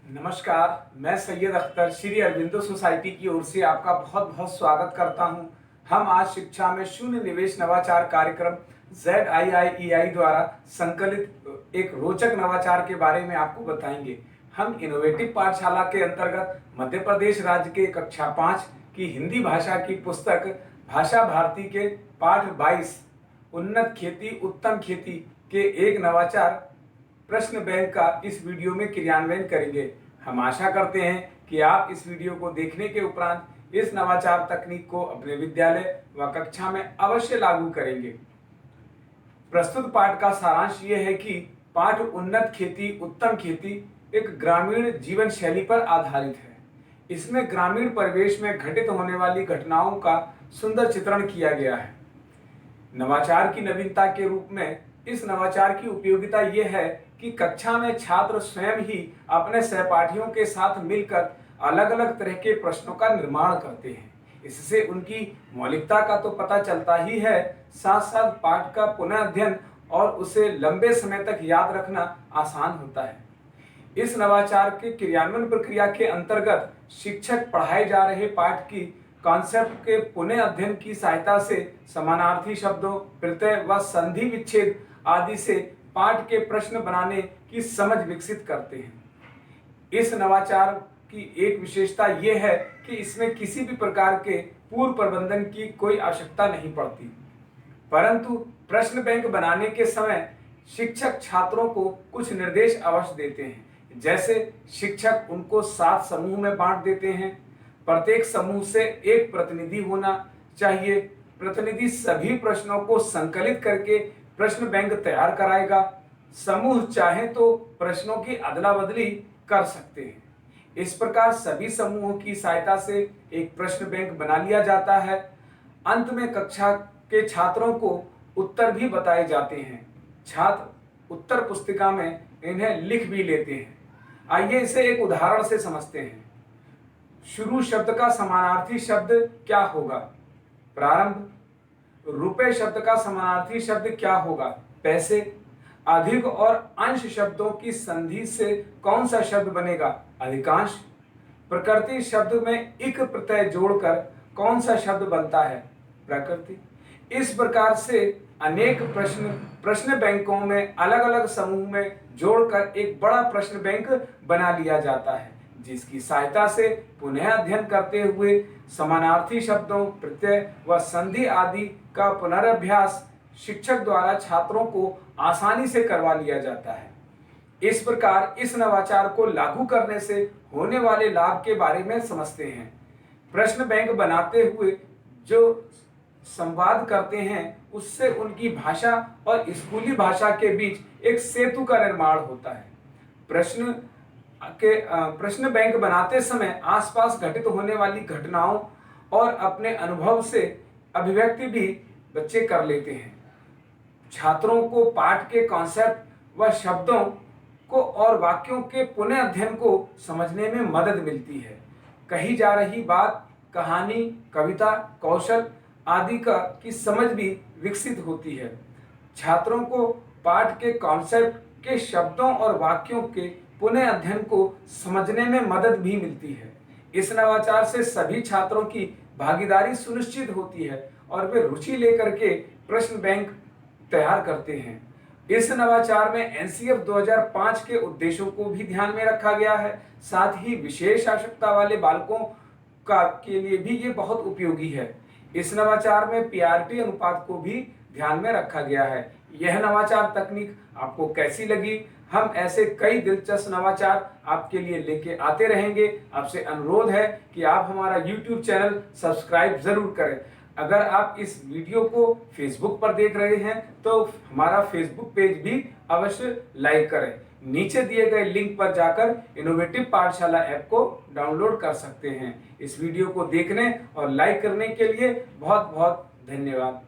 नमस्कार, मैं सैयद अख्तर श्री अरविंदो सोसाइटी की ओर से आपका बहुत बहुत स्वागत करता हूं। हम आज शिक्षा में शून्य निवेश नवाचार कार्यक्रम ZIIEI द्वारा संकलित एक रोचक नवाचार के बारे में आपको बताएंगे। हम इनोवेटिव पाठशाला के अंतर्गत मध्य प्रदेश राज्य के कक्षा 5 की हिंदी भाषा की पुस्तक भाषा भारती के पाठ 22 उन्नत खेती उत्तम खेती के एक नवाचार प्रश्न बैंक का इस वीडियो में क्रियान्वयन करेंगे। हम आशा करते हैं कि आप इस वीडियो को देखने के उपरांत इस नवाचार तकनीक को अपने विद्यालय व कक्षा में अवश्य लागू करेंगे। प्रस्तुत पाठ का सारांश ये है कि पाठ उन्नत खेती उत्तम खेती एक ग्रामीण जीवन शैली पर आधारित है। इसमें ग्रामीण परिवेश में घटित होने वाली घटनाओं का सुंदर चित्रण किया गया है। नवाचार की नवीनता के रूप में इस नवाचार की उपयोगिता यह है कि कक्षा में छात्र स्वयं ही अपने सहपाठियों के साथ मिलकर अलग अलग तरह के प्रश्नों का निर्माण करते हैं। इससे उनकी मौलिकता का तो पता चलता ही है, साथ साथ पाठ का पुनः अध्ययन और उसे लंबे समय तक याद रखना आसान होता है। इस नवाचार के क्रियान्वयन प्रक्रिया के अंतर्गत शिक्षक पढ़ाए जा रहे पाठ की कॉन्सेप्ट के पुनः अध्ययन की सहायता से समानार्थी शब्दों, प्रत्यय व संधि विच्छेद आदि से पाठ के प्रश्न बनाने की समझ विकसित करते हैं। इस नवाचार की एक विशेषता यह है कि इसमें किसी भी प्रकार के पूर्व प्रबंधन की कोई आवश्यकता नहीं पड़ती, परंतु प्रश्न बैंक बनाने के समय शिक्षक छात्रों को कुछ निर्देश अवश्य देते हैं। जैसे शिक्षक उनको 7 समूह में बांट देते हैं। प्रत्येक समूह से एक प्रतिनिधि होना चाहिए। प्रतिनिधि सभी प्रश्नों को संकलित करके प्रश्न बैंक तैयार कराएगा। समूह चाहे तो प्रश्नों की अदला बदली कर सकते हैं। इस प्रकार सभी समूहों की सहायता से एक प्रश्न बैंक बना लिया जाता है। अंत में कक्षा के छात्रों को उत्तर भी बताए जाते हैं। छात्र उत्तर पुस्तिका में इन्हें लिख भी लेते हैं। आइए इसे एक उदाहरण से समझते हैं। शुरू शब्द का समानार्थी शब्द क्या होगा? प्रारंभ। रुपए शब्द का समानार्थी शब्द क्या होगा? पैसे। अधिक और अंश शब्दों की संधि से कौन सा शब्द बनेगा? अधिकांश। प्रकृति शब्द में इक प्रत्यय जोड़कर कौन सा शब्द बनता है? प्रकृति। इस प्रकार से अनेक प्रश्न बैंकों में अलग अलग समूह में जोड़कर एक बड़ा प्रश्न बैंक बना लिया जाता है, जिसकी सहायता से पुनः अध्ययन करते हुए समानार्थी शब्दों, प्रत्यय व संधि आदि का पुनर्अभ्यास शिक्षक द्वारा छात्रों को आसानी से करवा लिया जाता है। इस प्रकार इस नवाचार को लागू करने से होने वाले लाभ के बारे में समझते हैं। प्रश्न बैंक बनाते हुए जो संवाद करते हैं, उससे उनकी भाषा और स्कूली भाषा के बीच एक सेतु का निर्माण होता है। प्रश्न बैंक बनाते समय आसपास घटित होने वाली घटनाओं और अपने अनुभव से अभिव्यक्ति भी बच्चे कर लेते हैं। छात्रों को पाठ के कॉन्सेप्ट व शब्दों को और वाक्यों के पुनः अध्ययन को समझने में मदद मिलती है। कही जा रही बात, कहानी, कविता, कौशल आदि की समझ भी विकसित होती है। छात्रों को पाठ के कॉन्सेप्ट के शब्दों और वाक्यों के पुनः अध्ययन को समझने में मदद भी मिलती है। इस नवाचार से सभी छात्रों की भागीदारी सुनिश्चित होती है और वे रुचि लेकर के प्रश्न बैंक तैयार करते हैं। इस नवाचार में NCF 2005 के उद्देश्यों को भी ध्यान में रखा गया है। साथ ही विशेष आवश्यकता वाले बालकों के लिए भी ये बहुत उपयोगी है। इस नवाचार में PRT अनुपात को भी ध्यान में रखा गया है। यह नवाचार तकनीक आपको कैसी लगी? हम ऐसे कई दिलचस्प नवाचार आपके लिए लेके आते रहेंगे। आपसे अनुरोध है कि आप हमारा YouTube चैनल सब्सक्राइब जरूर करें। अगर आप इस वीडियो को Facebook पर देख रहे हैं तो हमारा Facebook पेज भी अवश्य लाइक करें। नीचे दिए गए लिंक पर जाकर इनोवेटिव पाठशाला ऐप को डाउनलोड कर सकते हैं। इस वीडियो को देखने और लाइक करने के लिए बहुत बहुत धन्यवाद।